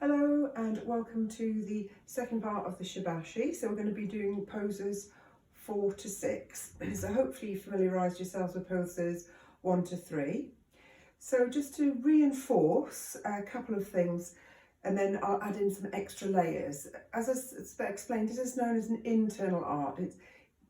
Hello and welcome to the second part of the Shibashi. So we're going to be doing poses 4 to 6. So hopefully you familiarised yourselves with poses 1 to 3. So just to reinforce a couple of things, and then I'll add in some extra layers. As I explained, this is known as an internal art. It's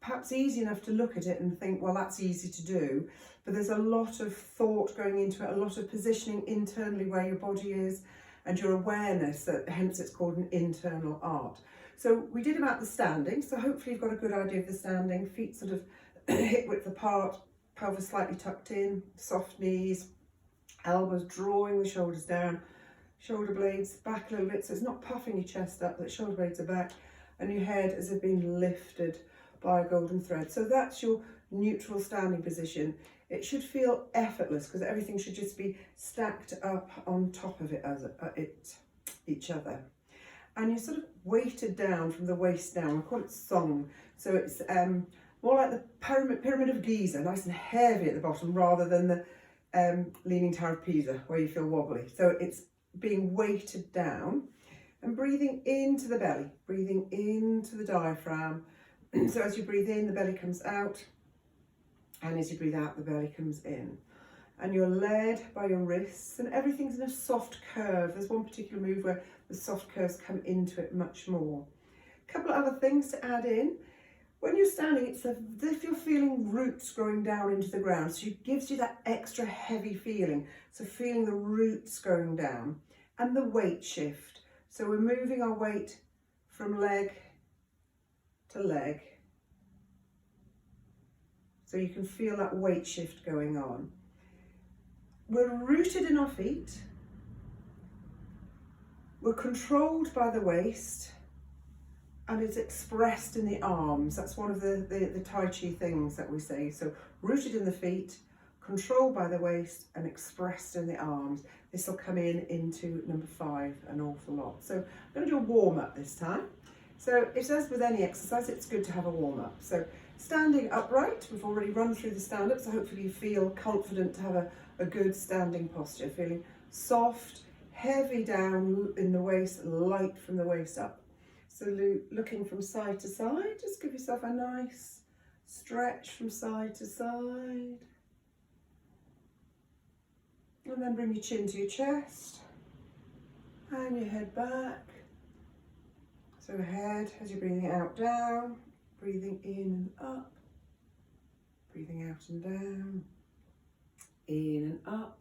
perhaps easy enough to look at it and think, well, that's easy to do, but there's a lot of thought going into it, a lot of positioning internally where your body is, and your awareness, that hence it's called an internal art. So we did about the standing, so hopefully you've got a good idea of the standing, feet sort of hip width apart, pelvis slightly tucked in, soft knees, elbows drawing the shoulders down, shoulder blades back a little bit, so it's not puffing your chest up, but shoulder blades are back, and your head as if being lifted by a golden thread. So that's your neutral standing position. It should feel effortless because everything should just be stacked up on top of it as each other. And you're sort of weighted down from the waist down. We call it song. So it's more like the pyramid of Giza, nice and heavy at the bottom rather than the Leaning Tower of Pisa where you feel wobbly. So it's being weighted down and breathing into the belly, breathing into the diaphragm. So as you breathe in, the belly comes out. And as you breathe out, the belly comes in. And you're led by your wrists, and everything's in a soft curve. There's one particular move where the soft curves come into it much more. A couple of other things to add in. When you're standing, it's as if you're feeling roots growing down into the ground. So it gives you that extra heavy feeling. So feeling the roots going down. And the weight shift. So we're moving our weight from leg to leg. So you can feel that weight shift going on. We're rooted in our feet. We're controlled by the waist, and it's expressed in the arms. That's one of the Tai Chi things that we say. So rooted in the feet, controlled by the waist, and expressed in the arms. This will come into number 5 an awful lot. So I'm going to do a warm up this time. So it says with any exercise, it's good to have a warm up. So standing upright, we've already run through the stand up, so hopefully you feel confident to have a good standing posture, feeling soft, heavy down in the waist, light from the waist up. So looking from side to side, just give yourself a nice stretch from side to side. And then bring your chin to your chest and your head back. So head as you're breathing out, down, breathing in and up, breathing out and down, in and up,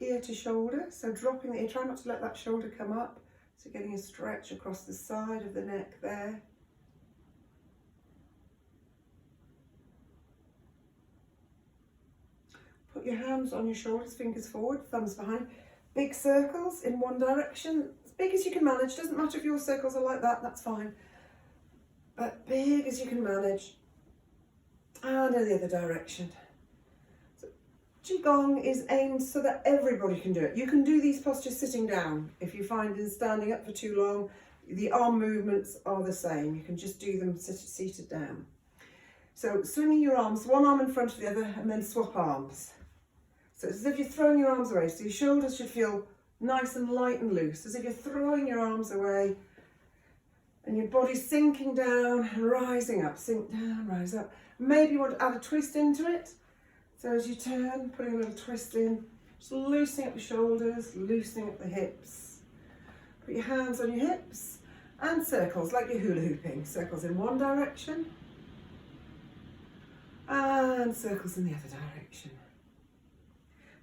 ear to shoulder. So dropping the ear, try not to let that shoulder come up. So getting a stretch across the side of the neck there. Put your hands on your shoulders, fingers forward, thumbs behind. Big circles in one direction, as big as you can manage. Doesn't matter if your circles are like that, that's fine. But big as you can manage. And in the other direction. So, Qigong is aimed so that everybody can do it. You can do these postures sitting down. If you find in standing up for too long, the arm movements are the same. You can just do them seated down. So swinging your arms, one arm in front of the other, and then swap arms. So it's as if you're throwing your arms away. So your shoulders should feel nice and light and loose, as if you're throwing your arms away. And your body's sinking down and rising up, sink down, rise up. Maybe you want to add a twist into it. So as you turn, putting a little twist in, just loosening up the shoulders, loosening up the hips. Put your hands on your hips and circles, like you're hula hooping. Circles in one direction and circles in the other direction.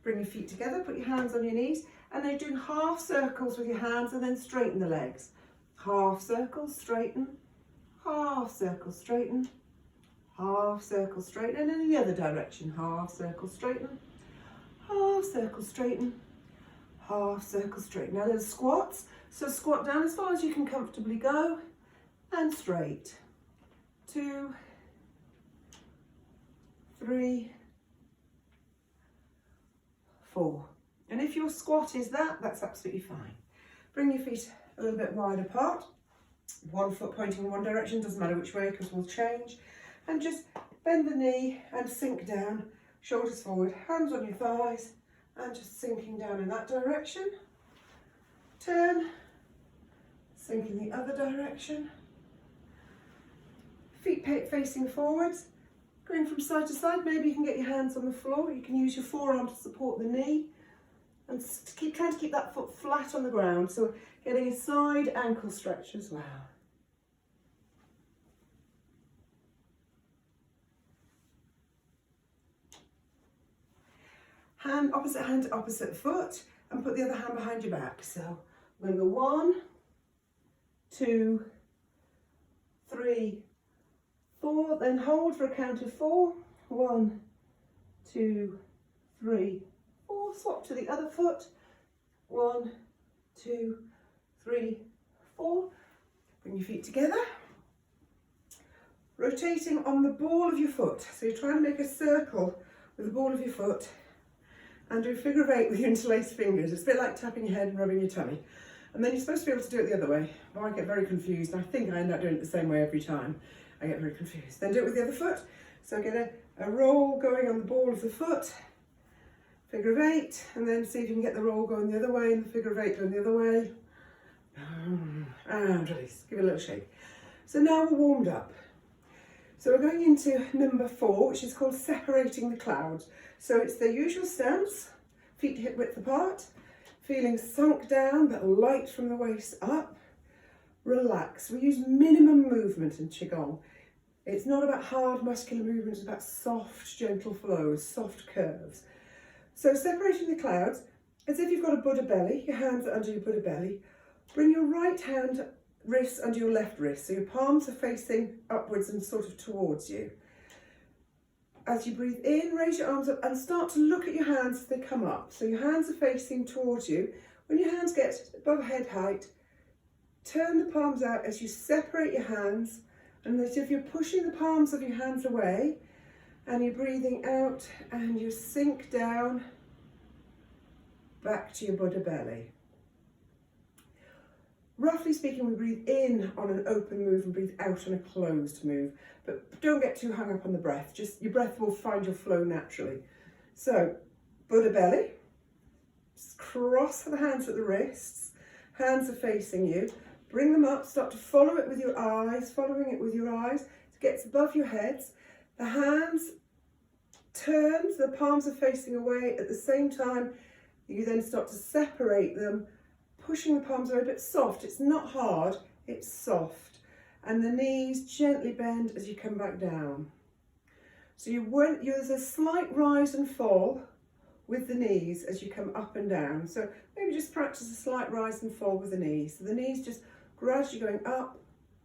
Bring your feet together, put your hands on your knees, and then doing half circles with your hands and then straighten the legs. Half circles, straighten, half circles, straighten, half circles, straighten, and in the other direction, half circle, straighten, half circle, straighten, half circle, straighten. Now there's squats, so squat down as far as you can comfortably go, and straight. 2, 3, 4. And if your squat is that's absolutely fine. Bring your feet a little bit wide apart. One foot pointing in one direction, doesn't matter which way because we'll change. And just bend the knee and sink down, shoulders forward, hands on your thighs, and just sinking down in that direction. Turn Sink in the other direction. Feet facing forwards. Going from side to side, maybe you can get your hands on the floor. You can use your forearm to support the knee. And keep trying to keep that foot flat on the ground. So getting a side ankle stretch as well. Hand to opposite foot, and put the other hand behind your back. So we're going to go 1, 2, 3, 4, then hold for a count of 4. 1, 2, 3, 4. Swap to the other foot. 1, 2, 3, 4. Bring your feet together. Rotating on the ball of your foot. So you're trying to make a circle with the ball of your foot. And do a figure of 8 with your interlaced fingers. It's a bit like tapping your head and rubbing your tummy. And then you're supposed to be able to do it the other way. But I get very confused. I think I end up doing it the same way every time. I get very confused. Then do it with the other foot. So get a roll going on the ball of the foot. Figure of 8. And then see if you can get the roll going the other way and the figure of 8 going the other way. And release. Give it a little shake. So now we're warmed up. So we're going into number 4, which is called separating the clouds. So it's the usual stance, feet hip width apart, feeling sunk down but light from the waist up. Relax. We use minimum movement in Qigong. It's not about hard muscular movements, it's about soft, gentle flows, soft curves. So separating the clouds, as if you've got a Buddha belly, your hands are under your Buddha belly. Bring your right hand wrist under your left wrist, so your palms are facing upwards and sort of towards you. As you breathe in, raise your arms up and start to look at your hands as they come up. So your hands are facing towards you. When your hands get above head height, turn the palms out as you separate your hands, and as if you're pushing the palms of your hands away, and you're breathing out and you sink down back to your Buddha belly. Roughly speaking, we breathe in on an open move and breathe out on a closed move. But don't get too hung up on the breath. Just your breath will find your flow naturally. So, Buddha belly. Just cross the hands at the wrists. Hands are facing you. Bring them up. Start to follow it with your eyes. Following it with your eyes. It gets above your heads. The hands turn. So the palms are facing away. At the same time, you then start to separate them. Pushing the palms away, but soft. It's not hard, it's soft. And the knees gently bend as you come back down. So there's a slight rise and fall with the knees as you come up and down. So maybe just practice a slight rise and fall with the knees. So the knees just gradually going up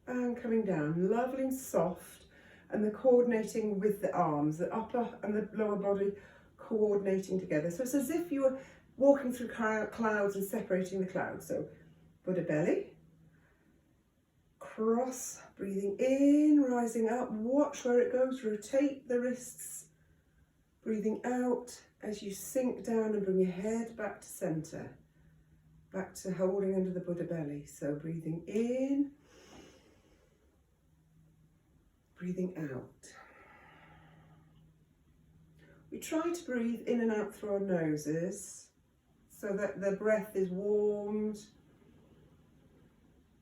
and coming down, lovely and soft. And the coordinating with the arms, the upper and the lower body coordinating together. So it's as if you were walking through clouds and separating the clouds. So Buddha belly, cross, breathing in, rising up, watch where it goes, rotate the wrists, breathing out as you sink down and bring your head back to center, back to holding under the Buddha belly. So breathing in, breathing out. We try to breathe in and out through our noses, so that the breath is warmed.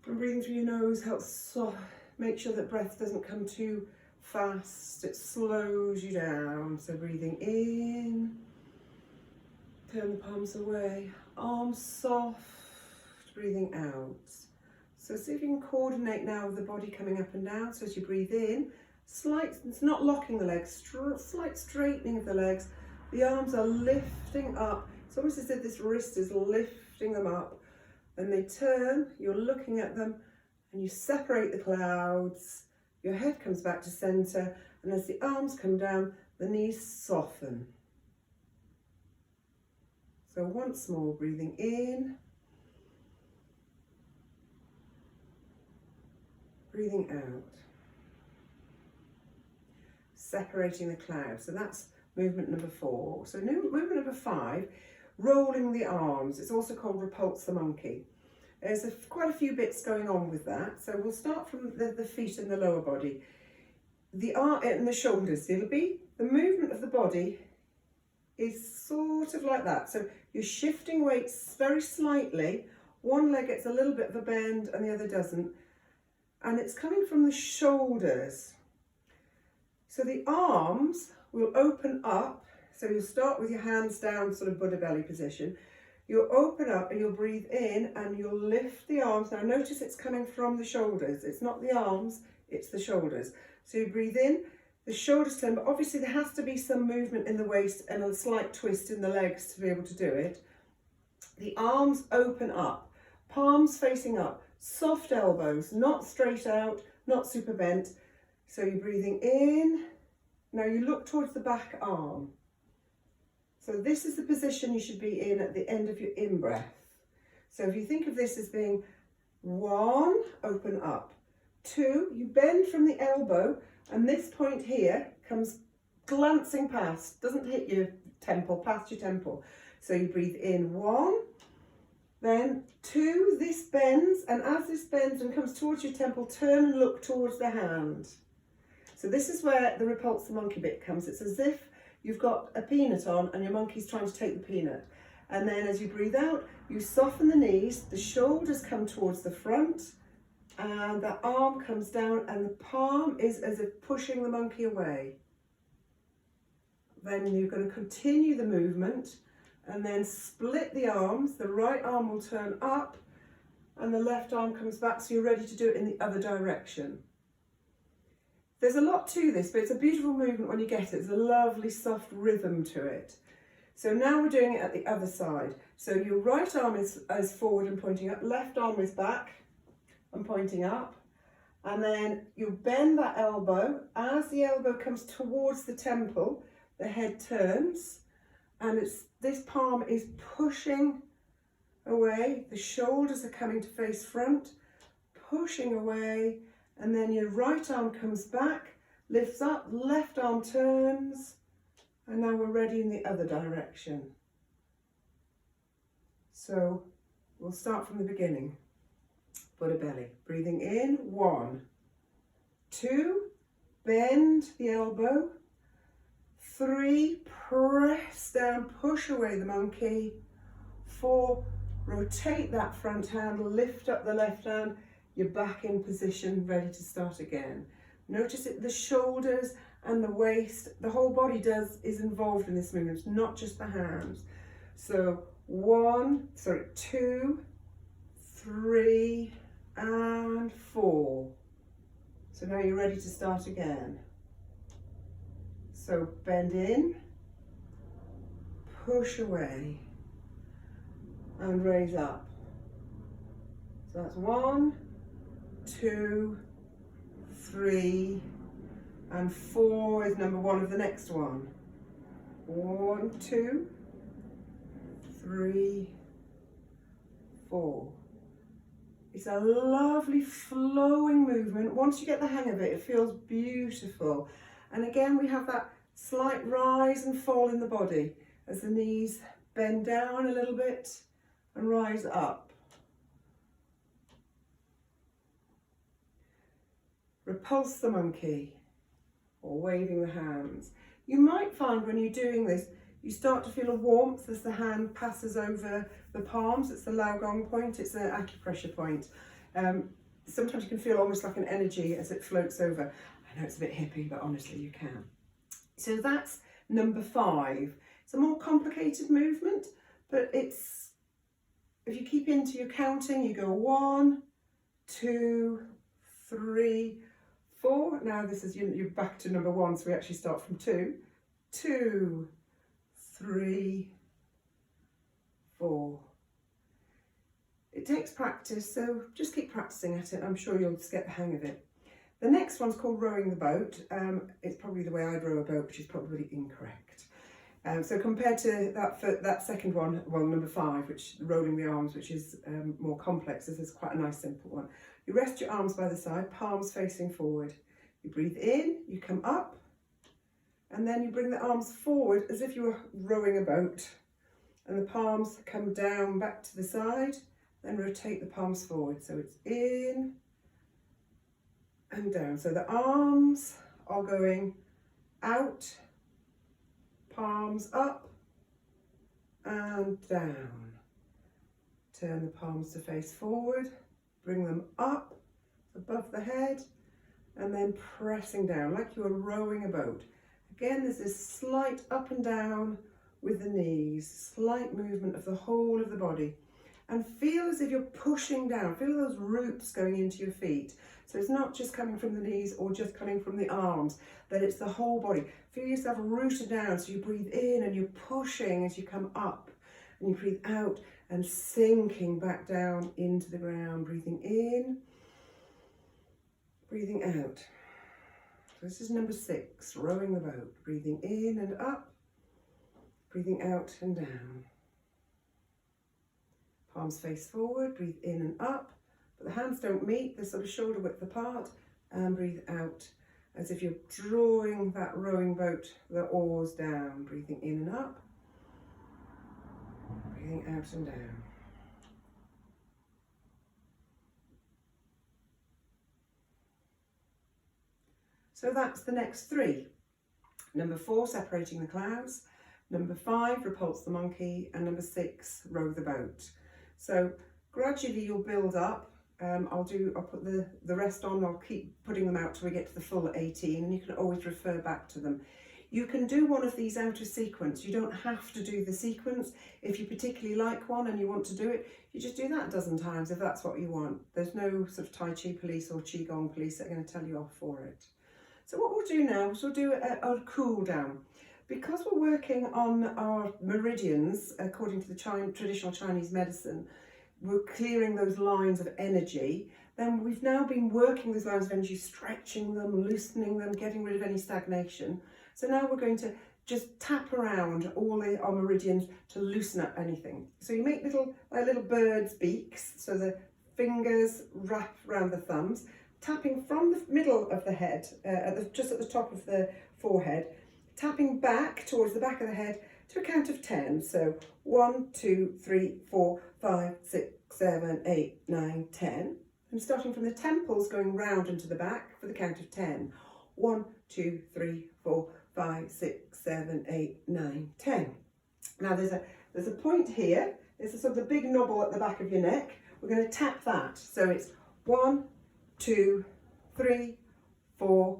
And breathing through your nose helps make sure that breath doesn't come too fast. It slows you down. So breathing in, turn the palms away, arms soft, breathing out. So see if you can coordinate now with the body coming up and down. So as you breathe in, it's not locking the legs, slight straightening of the legs. The arms are lifting up. It's almost as if this wrist is lifting them up. Then they turn, you're looking at them, and you separate the clouds. Your head comes back to center, and as the arms come down, the knees soften. So once more, breathing in, breathing out. Separating the clouds. So that's movement number 4. So movement number 5, rolling the arms. It's also called repulse the monkey. There's quite a few bits going on with that. So we'll start from the feet and the lower body. The arm and the shoulders. It'll be the movement of the body is sort of like that. So you're shifting weights very slightly one leg gets a little bit of a bend and the other doesn't. And it's coming from the shoulders. So the arms will open up. So you'll start with your hands down, sort of Buddha belly position. You'll open up and you'll breathe in and you'll lift the arms. Now notice it's coming from the shoulders. It's not the arms, it's the shoulders. So you breathe in, the shoulders turn, but obviously there has to be some movement in the waist and a slight twist in the legs to be able to do it. The arms open up, palms facing up, soft elbows, not straight out, not super bent. So you're breathing in. Now you look towards the back arm. So this is the position you should be in at the end of your in-breath. So if you think of this as being 1, open up. 2, you bend from the elbow and this point here comes glancing past, doesn't hit your temple, past your temple. So you breathe in 1, then 2, this bends, and as this bends and comes towards your temple, turn and look towards the hand. So this is where the repulse the monkey bit comes. It's as if you've got a peanut on and your monkey's trying to take the peanut. And then as you breathe out, you soften the knees, the shoulders come towards the front, and the arm comes down and the palm is as if pushing the monkey away. Then you're going to continue the movement and then split the arms. The right arm will turn up and the left arm comes back, so you're ready to do it in the other direction. There's a lot to this, but it's a beautiful movement when you get it. There's a lovely soft rhythm to it. So now we're doing it at the other side. So your right arm is forward and pointing up, left arm is back and pointing up. And then you bend that elbow. As the elbow comes towards the temple, the head turns and this palm is pushing away. The shoulders are coming to face front, pushing away. And then your right arm comes back, lifts up, left arm turns, and now we're ready in the other direction. So we'll start from the beginning. Buddha belly, breathing in, 1, 2, bend the elbow, 3, press down, push away the monkey, 4, rotate that front hand, lift up the left hand, you're back in position, ready to start again. Notice it, the shoulders and the waist, the whole body is involved in this movement, it's not just the hands. So 2, 3, and 4. So now you're ready to start again. So bend in, push away, and raise up. So that's 1, 2, 3, and 4 is number 1 of the next one. 1, 2, 3, 4. It's a lovely flowing movement. Once you get the hang of it, it feels beautiful. And again, we have that slight rise and fall in the body as the knees bend down a little bit and rise up. Repulse the monkey, or waving the hands. You might find when you're doing this, you start to feel a warmth as the hand passes over the palms. It's the Lao Gong point, it's an acupressure point. Sometimes you can feel almost like an energy as it floats over. I know it's a bit hippie, but honestly you can. So that's number 5. It's a more complicated movement, but it's, if you keep into your counting, you go 1, 2, 3, 4. Now this is, you're back to number 1, so we actually start from 2. 2, 3, 4. It takes practice, so just keep practicing at it. I'm sure you'll just get the hang of it. The next one's called rowing the boat. It's probably the way I'd row a boat, which is probably incorrect. So compared to that second one, well, number 5, which rolling the arms, which is more complex, this is quite a nice simple one. You rest your arms by the side, palms facing forward. You breathe in, you come up, and then you bring the arms forward as if you were rowing a boat. And the palms come down back to the side, then rotate the palms forward. So it's in and down. So the arms are going out, palms up and down, Turn the palms to face forward, bring them up above the head, and then pressing down like you are rowing a boat. Again, there's this slight up and down with the knees, slight movement of the whole of the body. And feel as if you're pushing down, feel those roots going into your feet. So it's not just coming from the knees or just coming from the arms, that it's the whole body. Feel yourself rooted down, so you breathe in and you're pushing as you come up. And you breathe out and sinking back down into the ground, breathing in, breathing out. So this is number 6, rowing the boat, breathing in and up, breathing out and down. Palms face forward, breathe in and up, but the hands don't meet, they're sort of shoulder width apart, and breathe out as if you're drawing that rowing boat, the oars down, breathing in and up, breathing out and down. So that's the next 3. Number 4, separating the clouds. Number 5, repulse the monkey. And number 6, row the boat. So gradually you'll build up. I'll put the rest on. I'll keep putting them out till we get to the full 18, and you can always refer back to them. You can do one of these out of sequence. You don't have to do the sequence. If you particularly like one and you want to do it, you just do that a dozen times if that's what you want. There's no sort of Tai Chi police or Qi Gong police that are going to tell you off for it. So what we'll do now is we'll do a cool down. Because we're working on our meridians, according to the traditional Chinese medicine, we're clearing those lines of energy. Then we've now been working those lines of energy, stretching them, loosening them, getting rid of any stagnation. So now we're going to just tap around all our meridians to loosen up anything. So you make little birds' beaks, so the fingers wrap around the thumbs, tapping from the middle of the head, just at the top of the forehead, tapping back towards the back of the head to a count of 10. So 1, 2, 3, 4, 5, 6, 7, 8, 9, 10. And starting from the temples, going round into the back for the count of 10. 1, 2, 3, 4, 5, 6, 7, 8, 9, 10. Now there's a point here. There's a sort of a big knobble at the back of your neck. We're going to tap that. So it's 1, 2, 3, 4,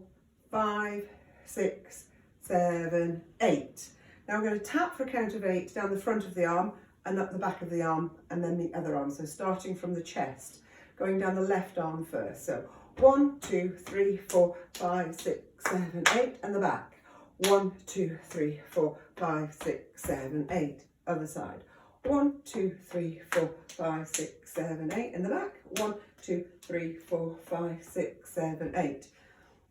5, 6, 7, 8. Now we're going to tap for a count of 8 down the front of the arm and up the back of the arm and then the other arm. So starting from the chest, going down the left arm first. So 1, 2, 3, 4, 5, 6, 7, 8 and the back. 1, 2, 3, 4, 5, 6, 7, 8. Other side. 1, 2, 3, 4, 5, 6, 7, 8 in the back. 1, 2, 3, 4, 5, 6, 7, 8.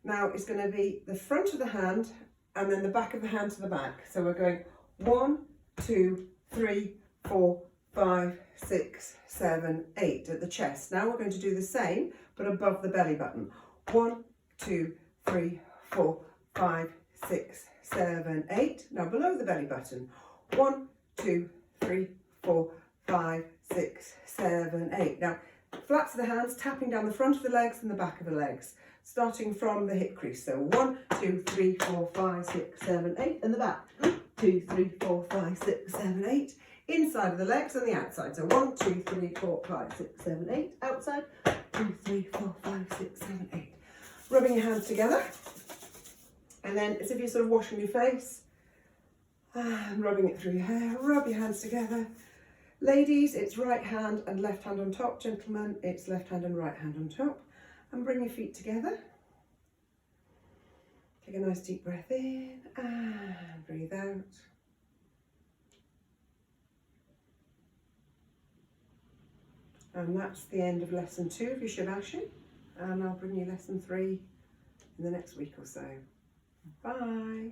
Now it's going to be the front of the hand and then the back of the hand to the back. So we're going 1, 2, 3, 4, 5, 6, 7, 8 at the chest. Now we're going to do the same but above the belly button. 1, 2, 3, 4, 5, 6, 7, 8. Now below the belly button. 1, 2, 3, 4, 5, 6, 7, 8. Now flats of the hands, tapping down the front of the legs and the back of the legs, starting from the hip crease. So 1, 2, 3, 4, 5, 6, 7, 8 in the back. 2, 3, 4, 5, 6, 7, 8. Inside of the legs and the outside. So 1, 2, 3, 4, 5, 6, 7, 8. Outside. 2, 3, 4, 5, 6, 7, 8. Rubbing your hands together. And then as if you're sort of washing your face. And rubbing it through your hair. Rub your hands together. Ladies, it's right hand and left hand on top. Gentlemen, it's left hand and right hand on top. And bring your feet together. Take a nice deep breath in and breathe out. And that's the end of lesson 2 of your Shibashi. And I'll bring you lesson 3 in the next week or so. Bye.